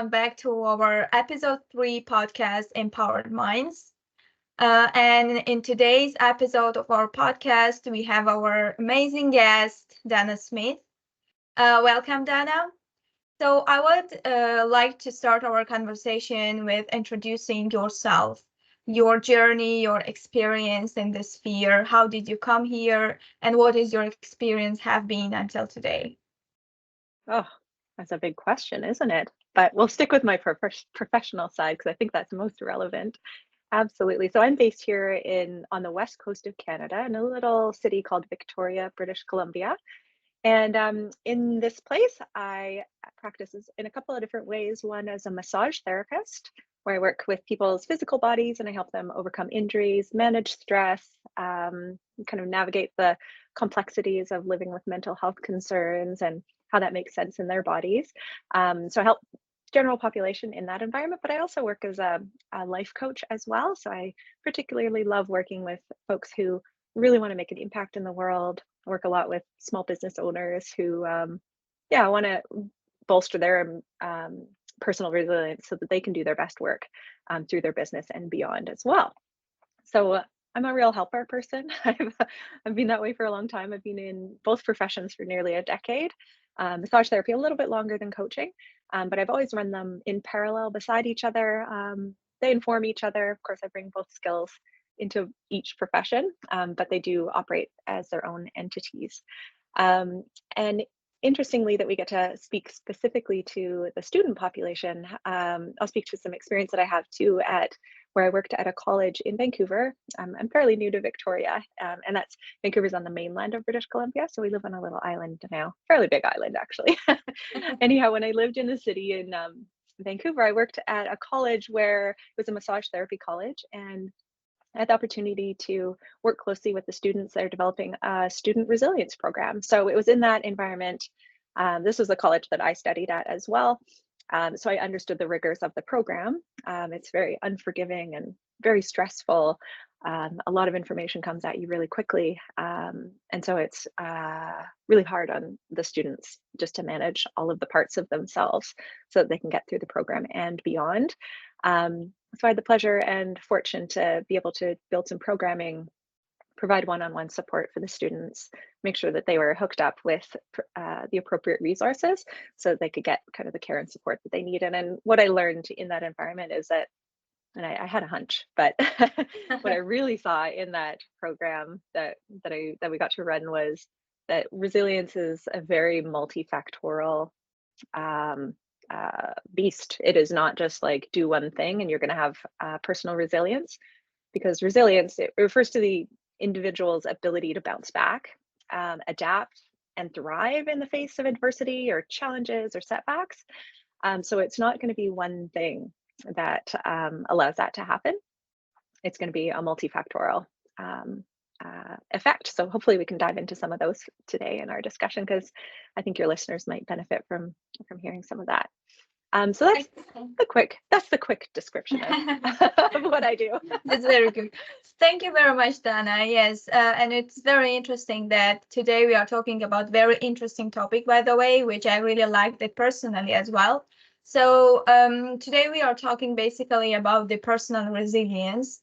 welcome back to our episode 3 podcast, Empowered Minds. And in today's episode of our podcast, we have our amazing guest, Dana Smith. Welcome, Dana. So, I would like to start our conversation with introducing yourself, your journey, your experience in this sphere. How did you come here, and what is your experience have been until today? Oh, that's a big question, isn't it? But we'll stick with my professional side because I think that's most relevant. Absolutely. So I'm based here on the west coast of Canada in a little city called Victoria, British Columbia. And in this place, I practice in a couple of different ways. One as a massage therapist, where I work with people's physical bodies and I help them overcome injuries, manage stress, kind of navigate the complexities of living with mental health concerns and how that makes sense in their bodies. So I help general population in that environment, but I also work as a life coach as well. So I particularly love working with folks who really want to make an impact in the world. I work a lot with small business owners who, want to bolster their personal resilience so that they can do their best work through their business and beyond as well. So I'm a real helper person. I've been that way for a long time. I've been in both professions for nearly a decade. Massage therapy a little bit longer than coaching, but I've always run them in parallel beside each other. They inform each other. Of course, I bring both skills into each profession, but they do operate as their own entities. And interestingly, that we get to speak specifically to the student population. I'll speak to some experience that I have too at where I worked at a college in Vancouver. I'm fairly new to Victoria, and that's Vancouver's on the mainland of British Columbia. So we live on a little island now, fairly big island actually. Anyhow, when I lived in the city in Vancouver, I worked at a college where it was a massage therapy college, and I had the opportunity to work closely with the students that are developing a student resilience program. So it was in that environment. This was the college that I studied at as well. So I understood the rigors of the program. It's very unforgiving and very stressful. A lot of information comes at you really quickly. And so it's really hard on the students just to manage all of the parts of themselves so that they can get through the program and beyond. So I had the pleasure and fortune to be able to build some programming, provide one-on-one support for the students, make sure that they were hooked up with the appropriate resources so that they could get kind of the care and support that they needed. And what I learned in that environment is that, and I had a hunch, but what I really saw in that program that we got to run was that resilience is a very multifactorial beast. It is not just like do one thing and you're going to have personal resilience, because resilience, it refers to the individual's ability to bounce back, adapt, and thrive in the face of adversity or challenges or setbacks. So it's not going to be one thing that allows that to happen. It's going to be a multifactorial effect. So hopefully we can dive into some of those today in our discussion, because I think your listeners might benefit from hearing some of that. So that's the quick description of what I do. That's very good. Thank you very much, Dana. Yes, and it's very interesting that today we are talking about very interesting topic, by the way, which I really liked it personally as well. So today we are talking basically about the personal resilience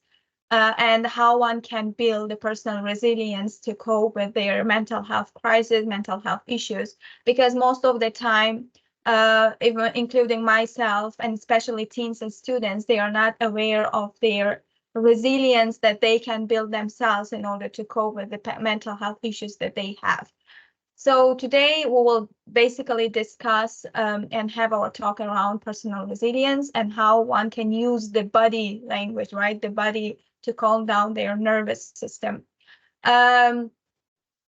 and how one can build the personal resilience to cope with their mental health crisis, mental health issues, because most of the time, even including myself and especially teens and students, they are not aware of their resilience that they can build themselves in order to cope with the mental health issues that they have. So today we will basically discuss and have our talk around personal resilience and how one can use the body language, right? The body to calm down their nervous system.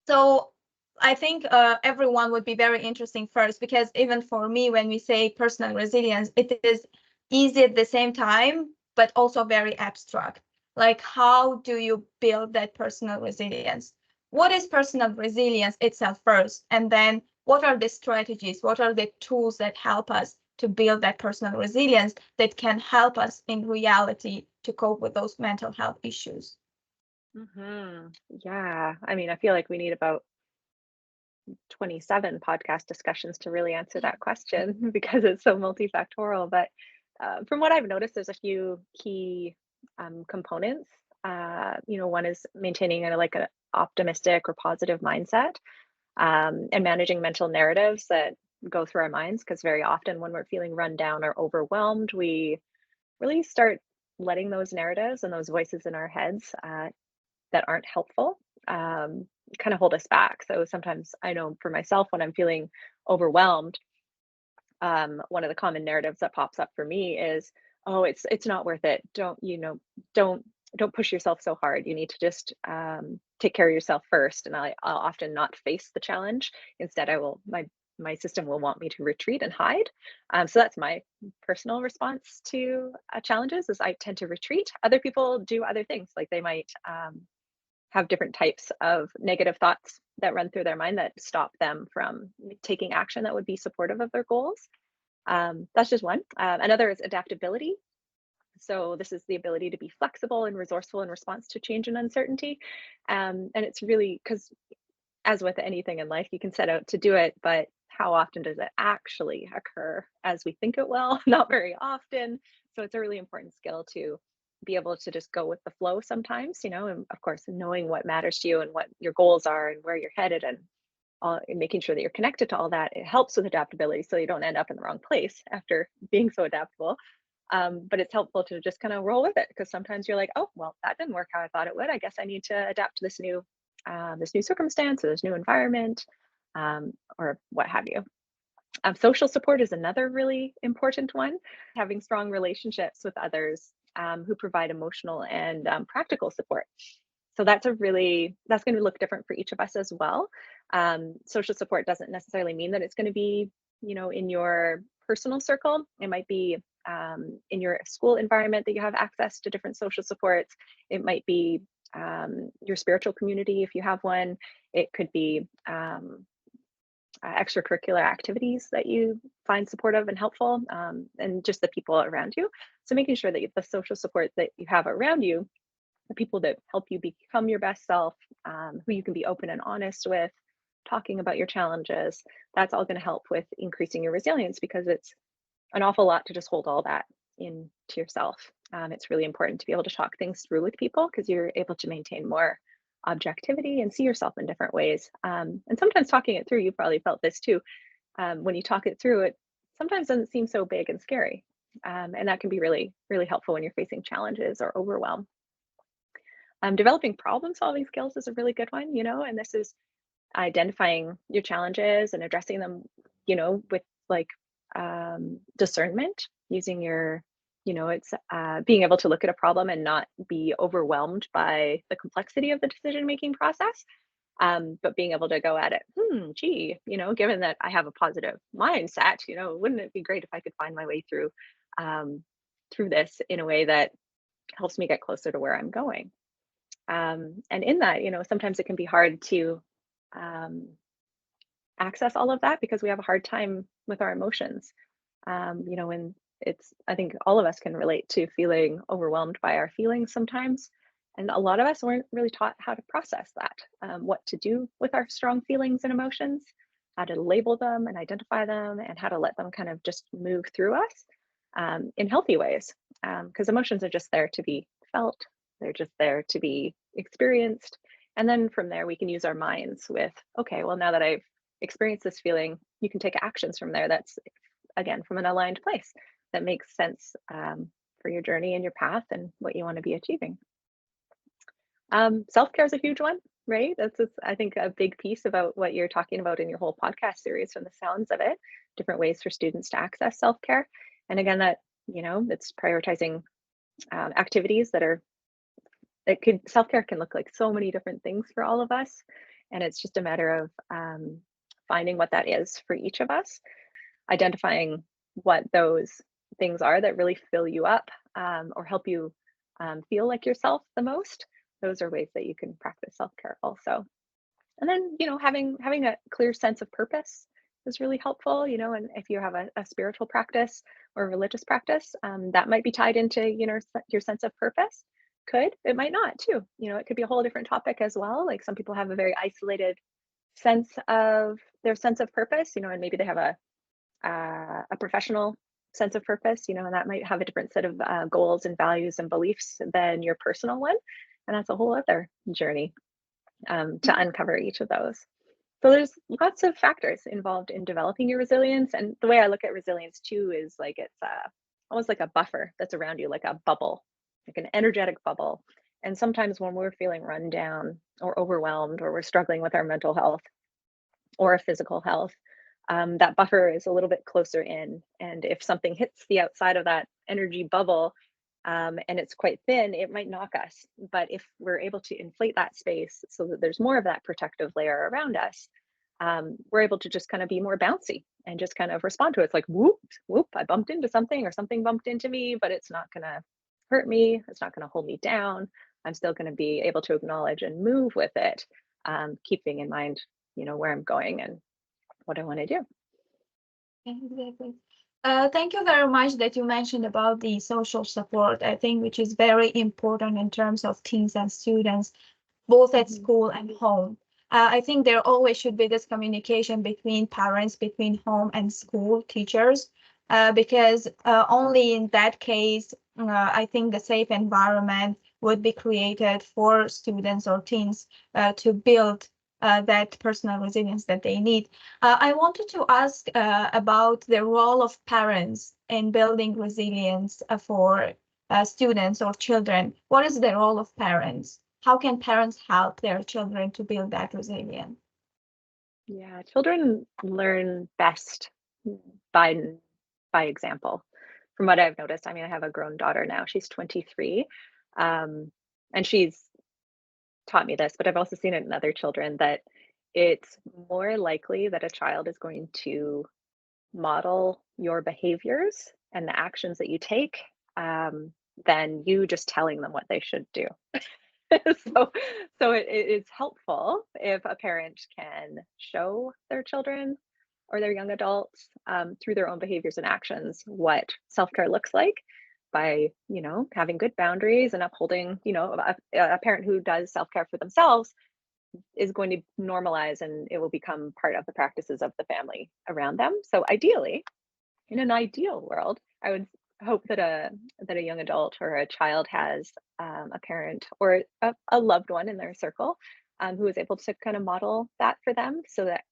So I think everyone would be very interesting first, because even for me, when we say personal resilience, it is easy at the same time, but also very abstract. Like, how do you build that personal resilience? What is personal resilience itself first? And then what are the strategies? What are the tools that help us to build that personal resilience that can help us in reality to cope with those mental health issues? Yeah, I mean, I feel like we need about 27 podcast discussions to really answer that question because it's so multifactorial. But from what I've noticed, there's a few key components. One is maintaining like an optimistic or positive mindset, and managing mental narratives that go through our minds, because very often when we're feeling run down or overwhelmed, we really start letting those narratives and those voices in our heads that aren't helpful kind of hold us back. So sometimes I know for myself, when I'm feeling overwhelmed, one of the common narratives that pops up for me is, oh, it's not worth it. Don't push yourself so hard. You need to just take care of yourself first. And I'll often not face the challenge. Instead, my system will want me to retreat and hide. So that's my personal response to challenges, is I tend to retreat. Other people do other things, like they might have different types of negative thoughts that run through their mind that stop them from taking action that would be supportive of their goals. That's just one. Another is adaptability. So this is the ability to be flexible and resourceful in response to change and uncertainty. And it's really, because as with anything in life, you can set out to do it, but how often does it actually occur as we think it will? Not very often. So it's a really important skill to be able to just go with the flow sometimes, and of course, knowing what matters to you and what your goals are and where you're headed, and making sure that you're connected to all that. It helps with adaptability so you don't end up in the wrong place after being so adaptable. But it's helpful to just kind of roll with it, because sometimes you're like, oh, well, that didn't work how I thought it would. I guess I need to adapt to this new circumstance or this new environment, or what have you. Social support is another really important one. Having strong relationships with others who provide emotional and practical support. So that's going to look different for each of us as well. Social support doesn't necessarily mean that it's going to be, in your personal circle. It might be in your school environment that you have access to different social supports. It might be your spiritual community, if you have one. It could be extracurricular activities that you find supportive and helpful, and just the people around you. So making sure that the social support that you have around you, the people that help you become your best self, who you can be open and honest with, talking about your challenges, that's all going to help with increasing your resilience, because it's an awful lot to just hold all that into yourself. It's really important to be able to talk things through with people, because you're able to maintain more objectivity and see yourself in different ways. And sometimes talking it through, you probably felt this too. When you talk it through, it sometimes doesn't seem so big and scary. And that can be really, really helpful when you're facing challenges or overwhelm. Developing problem solving skills is a really good one, and this is identifying your challenges and addressing them, with like discernment, using your, it's being able to look at a problem and not be overwhelmed by the complexity of the decision-making process, but being able to go at it, given that I have a positive mindset, wouldn't it be great if I could find my way through this in a way that helps me get closer to where I'm going. And in that, sometimes it can be hard to access all of that, because we have a hard time with our emotions. When I think all of us can relate to feeling overwhelmed by our feelings sometimes. And a lot of us weren't really taught how to process that, what to do with our strong feelings and emotions, how to label them and identify them, and how to let them kind of just move through us in healthy ways. Because emotions are just there to be felt, they're just there to be experienced. And then from there, we can use our minds with, okay, well, now that I've experienced this feeling, you can take actions from there that's, again, from an aligned place that makes sense for your journey and your path and what you want to be achieving. Self-care is a huge one, right? That's, I think, a big piece about what you're talking about in your whole podcast series, from the sounds of it, different ways for students to access self-care. And again, that, it's prioritizing activities that are, self-care can look like so many different things for all of us. And it's just a matter of finding what that is for each of us, identifying what those things are that really fill you up or help you feel like yourself the most. Those are ways that you can practice self-care also. And then, having a clear sense of purpose is really helpful, and if you have a spiritual practice or a religious practice, that might be tied into, your sense of purpose. It might not too. It could be a whole different topic as well. Like some people have a very isolated their sense of purpose, and maybe they have a professional sense of purpose, and that might have a different set of goals and values and beliefs than your personal one. And that's a whole other journey to uncover each of those. So there's lots of factors involved in developing your resilience. And the way I look at resilience too is like it's almost like a buffer that's around you, like a bubble, like an energetic bubble. And sometimes when we're feeling run down or overwhelmed, or we're struggling with our mental health or our physical health, that buffer is a little bit closer in. And if something hits the outside of that energy bubble, and it's quite thin, it might knock us. But if we're able to inflate that space so that there's more of that protective layer around us, we're able to just kind of be more bouncy and just kind of respond to it. It's like, whoop, whoop, I bumped into something or something bumped into me, but it's not going to hurt me. It's not going to hold me down. I'm still going to be able to acknowledge and move with it, keeping in mind, where I'm going and what I want to do. Exactly. Thank you very much that you mentioned about the social support, I think, which is very important in terms of teens and students, both at school and home. I think there always should be this communication between parents, between home and school teachers, because only in that case, I think the safe environment would be created for students or teens to build that personal resilience that they need. I wanted to ask about the role of parents in building resilience for students or children. What is the role of parents? How can parents help their children to build that resilience? Yeah, children learn best by example. From what I've noticed, I mean, I have a grown daughter now. She's 23, and she's taught me this, but I've also seen it in other children that it's more likely that a child is going to model your behaviors and the actions that you take than you just telling them what they should do. so it's helpful if a parent can show their children or their young adults through their own behaviors and actions what self-care looks like by having good boundaries and upholding a parent who does self-care for themselves is going to normalize, and it will become part of the practices of the family around them. So ideally, in an ideal world, I would hope that a young adult or a child has a parent or a loved one in their circle who is able to kind of model that for them, so that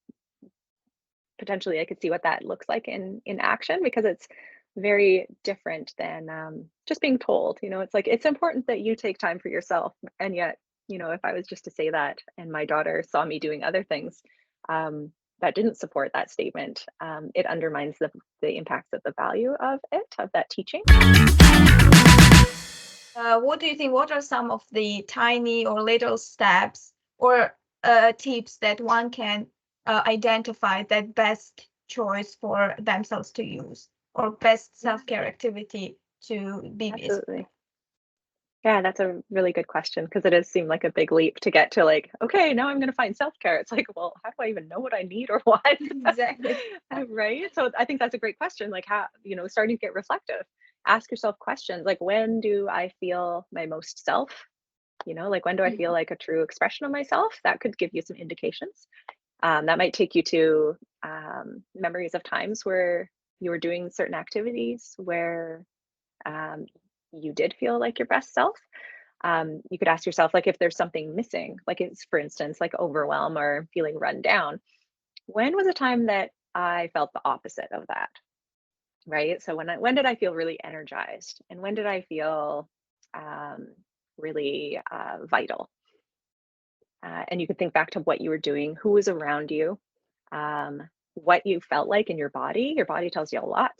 potentially I could see what that looks like in action, because it's very different than just being told. It's like it's important that you take time for yourself, and yet if I was just to say that and my daughter saw me doing other things that didn't support that statement, it undermines the impacts of the value of that teaching. What do you think? What are some of the tiny or little steps or tips that one can identify that best choice for themselves to use, or best self-care activity to be with? Absolutely. Yeah, that's a really good question, because it does seem like a big leap to get to, like, okay, now I'm going to find self-care. It's like, well, how do I even know what I need or what? Exactly. Right. So I think that's a great question. Like, how, starting to get reflective, ask yourself questions like, when do I feel my most self? Like, when do I feel like a true expression of myself? That could give you some indications. That might take you to memories of times where you were doing certain activities where um, you did feel like your best self. You could ask yourself, like, if there's something missing, like it's, for instance, like overwhelm or feeling run down, when was a time that I felt the opposite of that? Right. So when did I feel really energized, and when did I feel um, really vital? And you could think back to what you were doing, who was around you, what you felt like in your body. Your body tells you a lot.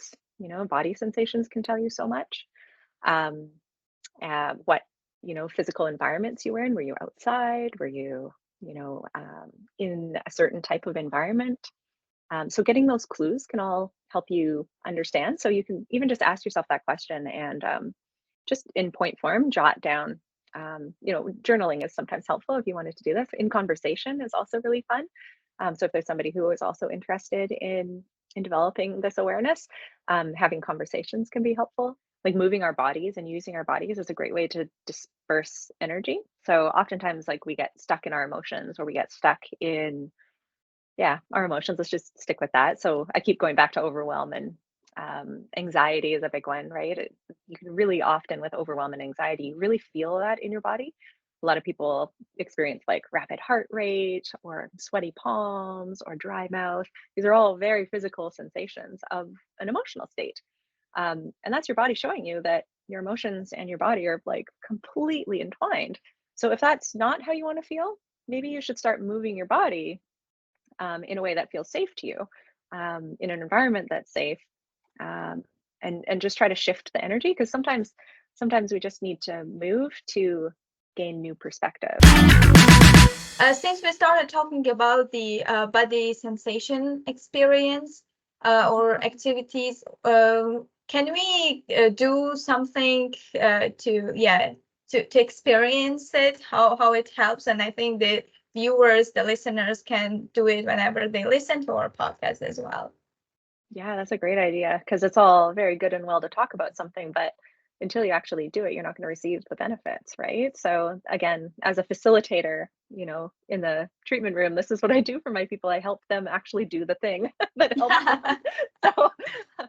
Body sensations can tell you so much. Um, what physical environments you were in. Were you outside? Were you in a certain type of environment? So getting those clues can all help you understand. So you can even just ask yourself that question and just in point form, jot down. Journaling is sometimes helpful if you wanted to do this. In conversation is also really fun. So if there's somebody who is also interested in developing this awareness, having conversations can be helpful. Like moving our bodies and using our bodies is a great way to disperse energy. So oftentimes, like, we get stuck in our emotions, or we get stuck in Yeah, our emotions, let's just stick with that. So I keep going back to overwhelm and anxiety is a big one, right? You can really often with overwhelm and anxiety, you really feel that in your body. A lot of people experience like rapid heart rate or sweaty palms or dry mouth. These are all very physical sensations of an emotional state. And that's your body showing you that your emotions and your body are like completely entwined. So if that's not how you want to feel, maybe you should start moving your body in a way that feels safe to you, in an environment that's safe, um, and just try to shift the energy because sometimes we just need to move to gain new perspective. Since we started talking about the body sensation experience or activities, can we do something to experience it, how it helps? And I think the viewers, the listeners can do it whenever they listen to our podcast as well. Yeah, that's a great idea because it's all very good and well to talk about something, but until you actually do it, you're not going to receive the benefits, right? So again, as a facilitator, in the treatment room, this is what I do for my people. I help them actually do the thing that helps them. So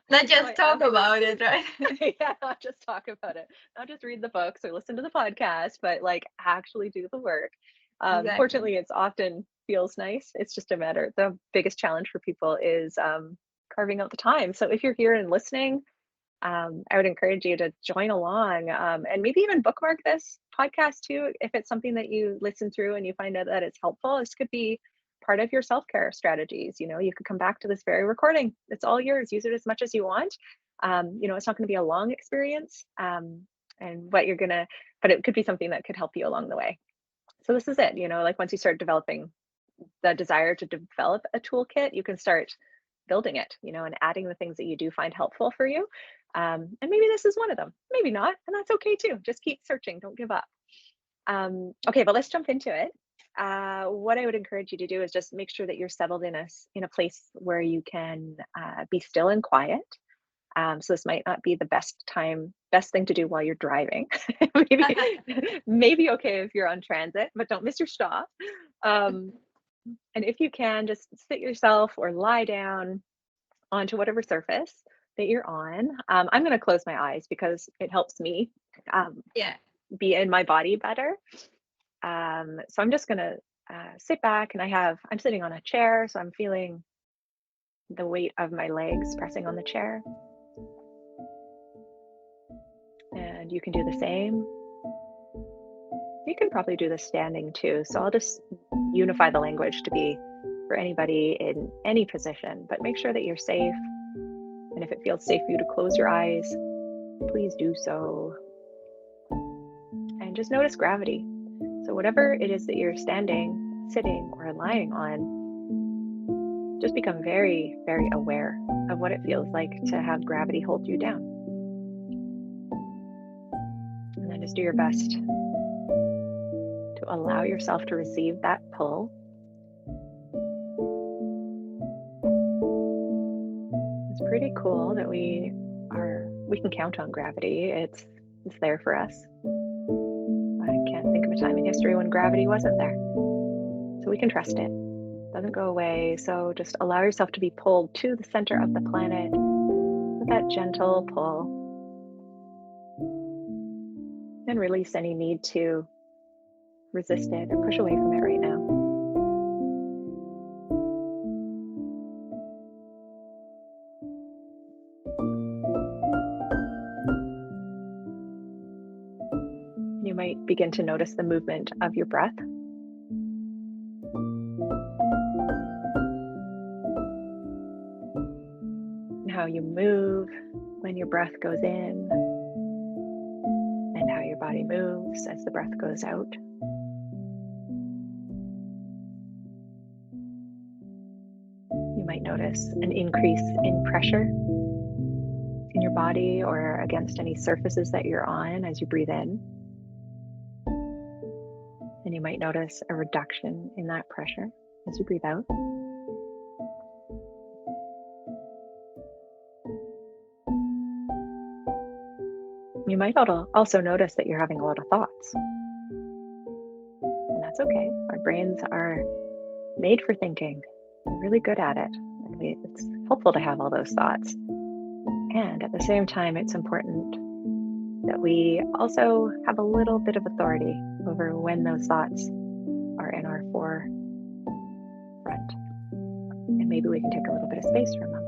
not just talk about it, right? Yeah, not just talk about it, not just read the books or listen to the podcast, but like actually do the work. Exactly. Fortunately, it's often feels nice. It's just a matter. The biggest challenge for people is carving out the time. So if you're here and listening, I would encourage you to join along, and maybe even bookmark this podcast too. If it's something that you listen through and you find out that it's helpful, this could be part of your self-care strategies. You could come back to this very recording. It's all yours. Use it as much as you want. It's not going to be a long experience, and but it could be something that could help you along the way. So this is it. Like once you start developing the desire to develop a toolkit, you can start building it, and adding the things that you do find helpful for you. And maybe this is one of them, maybe not, and that's okay too. Just keep searching, don't give up. Okay, but let's jump into it. What I would encourage you to do is just make sure that you're settled in a place where you can be still and quiet. So this might not be the best thing to do while you're driving. maybe okay if you're on transit, but don't miss your stop. And if you can, just sit yourself or lie down onto whatever surface that you're on. I'm going to close my eyes because it helps me be in my body better. So I'm just going to sit back, and I'm sitting on a chair, so I'm feeling the weight of my legs pressing on the chair. And you can do the same. You can probably do this standing too. So I'll just unify the language to be for anybody in any position, but make sure that you're safe. And if it feels safe for you to close your eyes, please do so. And just notice gravity. So whatever it is that you're standing, sitting, or lying on, just become very, very aware of what it feels like to have gravity hold you down. And then just do your best to allow yourself to receive that pull. It's pretty cool that we can count on gravity. It's there for us. I can't think of a time in history when gravity wasn't there. So we can trust it. It doesn't go away. So just allow yourself to be pulled to the center of the planet with that gentle pull. And release any need to resist it or push away from it right now. You might begin to notice the movement of your breath. And how you move when your breath goes in, and how your body moves as the breath goes out. You might notice an increase in pressure in your body or against any surfaces that you're on as you breathe in. And you might notice a reduction in that pressure as you breathe out. You might also notice that you're having a lot of thoughts. And that's okay. Our brains are made for thinking. You're really good at it. It's helpful to have all those thoughts. And at the same time, it's important that we also have a little bit of authority over when those thoughts are in our forefront. And maybe we can take a little bit of space from them.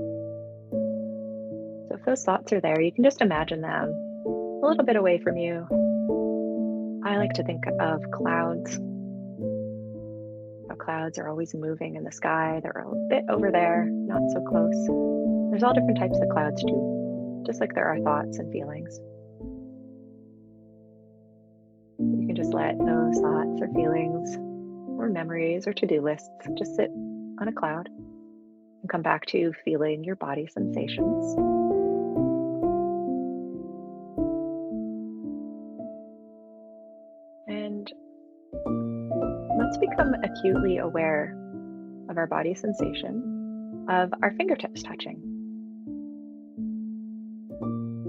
So if those thoughts are there, you can just imagine them a little bit away from you. I like to think of clouds. How clouds are always moving in the sky. They're a bit over there, not so close. There's all different types of clouds too, just like there are thoughts and feelings. You can just let those thoughts or feelings or memories or to-do lists just sit on a cloud and come back to feeling your body sensations. And let's become acutely aware of our body sensation of our fingertips touching.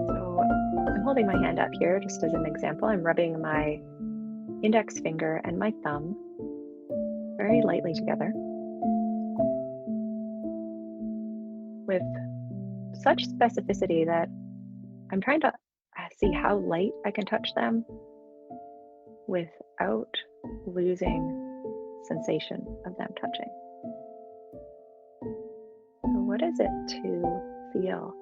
So I'm holding my hand up here just as an example. I'm rubbing my index finger and my thumb very lightly together with such specificity that I'm trying to see how light I can touch them without losing sensation of them touching. So what is it to feel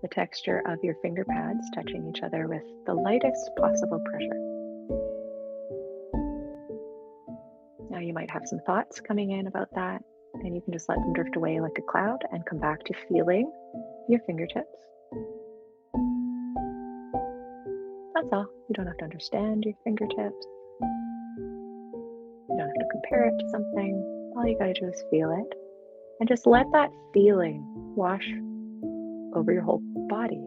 the texture of your finger pads touching each other with the lightest possible pressure? Now you might have some thoughts coming in about that, and you can just let them drift away like a cloud and come back to feeling your fingertips. That's all. You don't have to understand your fingertips. You don't have to compare it to something. All you gotta do is feel it. And just let that feeling wash over your whole body.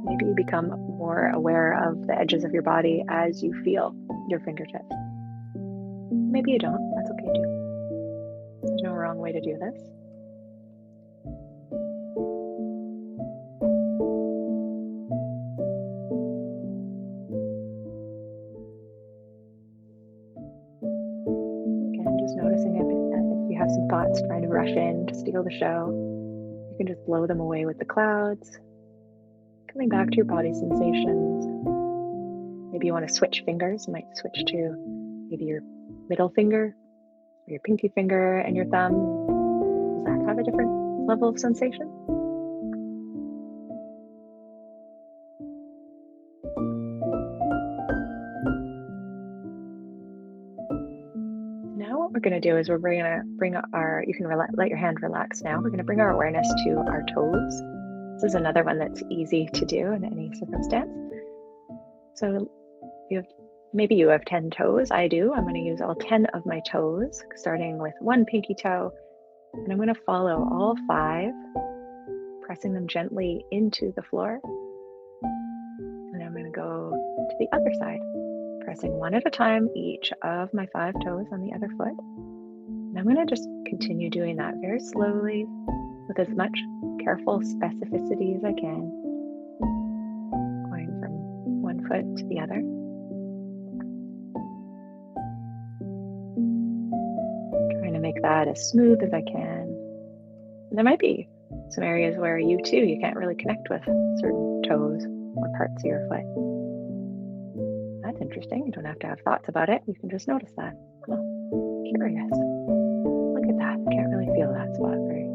Maybe you become more aware of the edges of your body as you feel your fingertips. Maybe you don't. That's okay too. There's no wrong way to do this. Noticing if you have some thoughts trying to rush in to steal the show, you can just blow them away with the clouds. Coming back to your body sensations. Maybe you want to switch fingers. You might switch to maybe your middle finger or your pinky finger and your thumb. Does that have a different level of sensation? Now what we're going to do is we're going to bring our, you can let your hand relax now. We're going to bring our awareness to our toes. This is another one that's easy to do in any circumstance. So maybe you have 10 toes. I do. I'm going to use all 10 of my toes, starting with one pinky toe, and I'm going to follow all 5, pressing them gently into the floor. And I'm going to go to the other side, pressing one at a time each of my 5 toes on the other foot. And I'm going to just continue doing that very slowly with as much careful specificity as I can, going from one foot to the other. Trying to make that as smooth as I can. And there might be some areas where you can't really connect with certain toes or parts of your foot. That's interesting. You don't have to have thoughts about it. You can just notice that. Oh, curious. Look at that. Can't really feel that spot very well.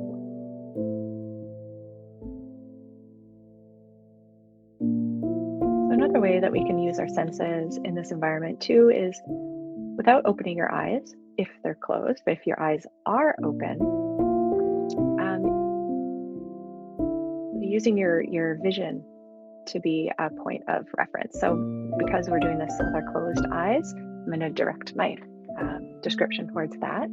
So another way that we can use our senses in this environment too is without opening your eyes, if they're closed, but if your eyes are open, using your vision to be a point of reference. So because we're doing this with our closed eyes, I'm going to direct my description towards that.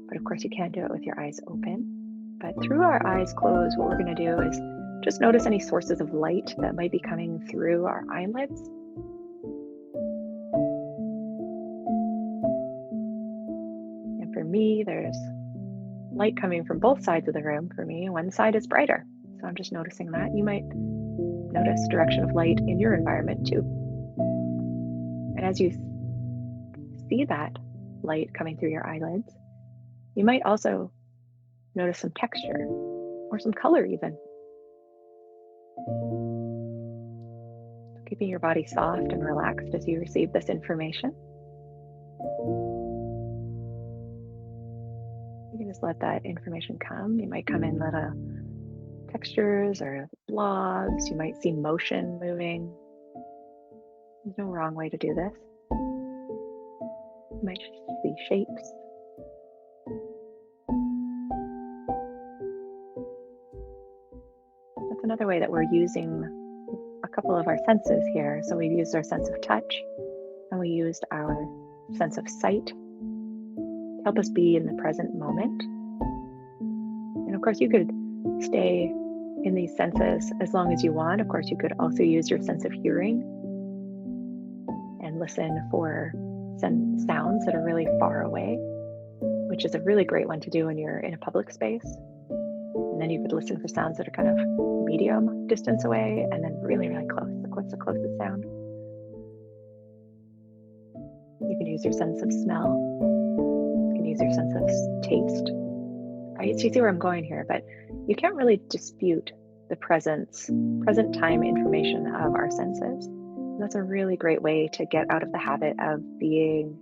But of course you can do it with your eyes open. But through our eyes closed, what we're going to do is just notice any sources of light that might be coming through our eyelids. And for me, there's light coming from both sides of the room for me. One side is brighter. So I'm just noticing that. You might notice direction of light in your environment too. And as you see that light coming through your eyelids, you might also notice some texture or some color even. Keeping your body soft and relaxed as you receive this information. You can just let that information come. You might come in little textures or blobs. You might see motion moving. There's no wrong way to do this. You might see shapes. That's another way that we're using a couple of our senses here. So we've used our sense of touch and we used our sense of sight to help us be in the present moment. And of course, you could stay in these senses as long as you want. Of course, you could also use your sense of hearing and listen for sounds that are really far away, which is a really great one to do when you're in a public space. And then you could listen for sounds that are kind of medium distance away and then really, really close. Like, what's the closest sound? You can use your sense of smell. You can use your sense of taste. Right? So you see where I'm going here, but you can't really dispute the present time information of our senses. And that's a really great way to get out of the habit of being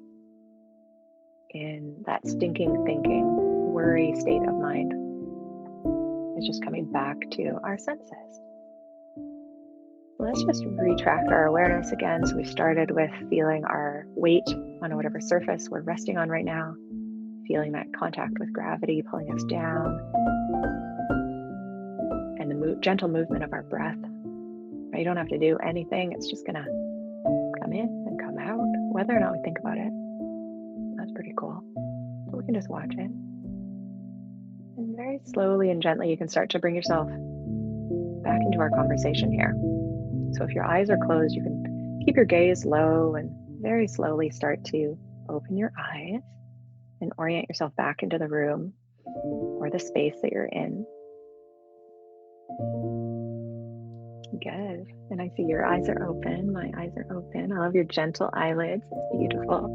in that stinking thinking, worry state of mind. It's just coming back to our senses. Let's just retract our awareness again. So we started with feeling our weight on whatever surface we're resting on right now, feeling that contact with gravity pulling us down, and the gentle movement of our breath. You don't have to do anything. It's just gonna come in and come out, whether or not we think about it. That's pretty cool. So we can just watch it. And very slowly and gently, you can start to bring yourself back into our conversation here. So if your eyes are closed, you can keep your gaze low and very slowly start to open your eyes and orient yourself back into the room or the space that you're in. Good. And I see your eyes are open. My eyes are open. I love your gentle eyelids. It's beautiful.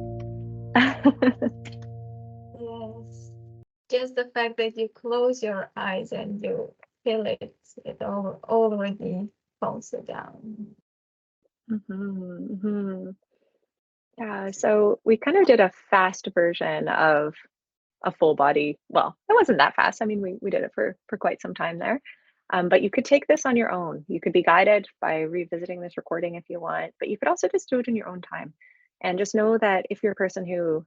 Yes. Just the fact that you close your eyes and you feel it already calms it down. Yeah, so we kind of did a fast version of a full body. Well, it wasn't that fast. I mean, we did it for quite some time there. But you could take this on your own. You could be guided by revisiting this recording if you want, but you could also just do it in your own time. And just know that if you're a person who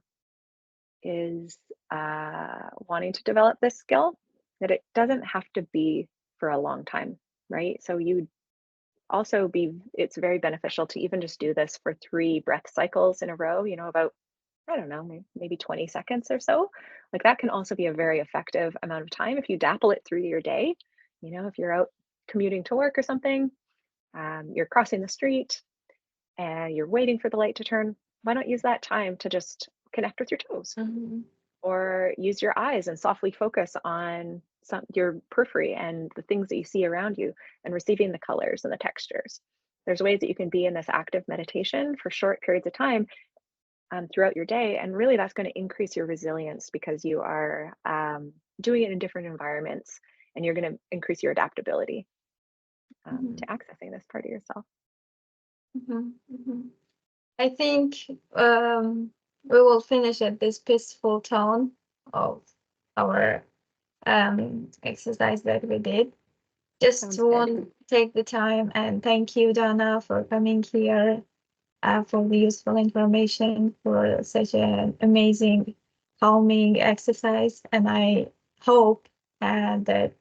is wanting to develop this skill, that it doesn't have to be for a long time, right? So you also it's very beneficial to even just do this for 3 breath cycles in a row, about, I don't know, maybe 20 seconds or so. Like that can also be a very effective amount of time if you dapple it through your day. If you're out commuting to work or something, you're crossing the street and you're waiting for the light to turn, why not use that time to just connect with your toes? Or use your eyes and softly focus on your periphery and the things that you see around you and receiving the colors and the textures. There's ways that you can be in this active meditation for short periods of time throughout your day. And really that's going to increase your resilience because you are doing it in different environments and you're going to increase your adaptability to accessing this part of yourself. I think we will finish at this peaceful tone of our exercise that we did. Just want to take the time and thank you, Dana, for coming here, for the useful information, for such an amazing calming exercise. And I hope that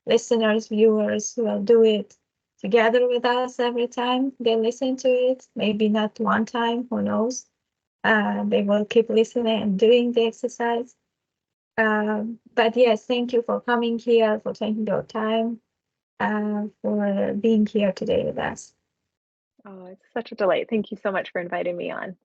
listeners, viewers will do it together with us every time they listen to it. Maybe not one time, who knows? They will keep listening and doing the exercise. But yes, thank you for coming here, for taking your time, for being here today with us. Oh, it's such a delight. Thank you so much for inviting me on.